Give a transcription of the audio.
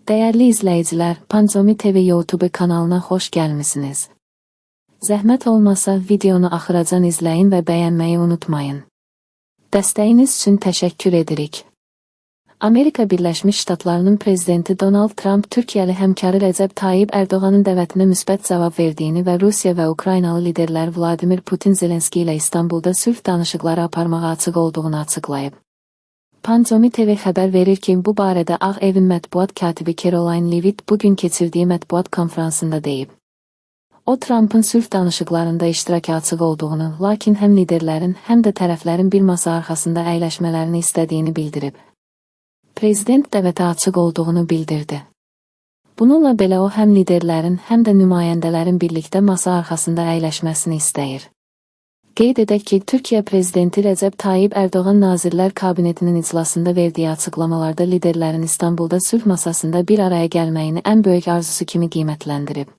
Dəyərli izləyicilər, Pancomi TV YouTube kanalına xoş gəlmisiniz. Zəhmət olmasa videonu axıracan izləyin və bəyənməyi unutmayın. Dəstəyiniz üçün təşəkkür edirik. Amerika Birləşmiş Ştatlarının prezidenti Donald Trump Türkiyəli həmkarı Rəcəb Tayyip Ərdoğanın dəvətinə müsbət cavab verdiyini və Rusiya və Ukraynalı liderlər Vladimir Putin Zelenski ilə İstanbulda sülh danışıqları aparmağa açıq olduğunu açıqlayıb. Pancomi TV xəbər verir ki, bu barədə Ağ Evin mətbuat katibi Caroline Leavitt bugün keçirdiyi mətbuat konfransında deyib. O, Trumpın sülh danışıqlarında iştiraka açıq olduğunu, lakin həm liderlərin, həm də tərəflərin bir masa arxasında əyləşmələrini istədiyini bildirib. Prezident dəvətə açıq olduğunu bildirdi. Bununla belə o, həm liderlərin, həm də nümayəndələrin birlikdə masa arxasında əyləşməsini istəyir. Qeyd edək ki, Türkiyə prezidenti Rəcəb Tayyip Ərdoğan Nazirlər Kabinetinin iclasında verdiyi açıqlamalarda liderlərin İstanbulda sülh masasında bir araya gəlməyini ən böyük arzusu kimi qiymətləndirib.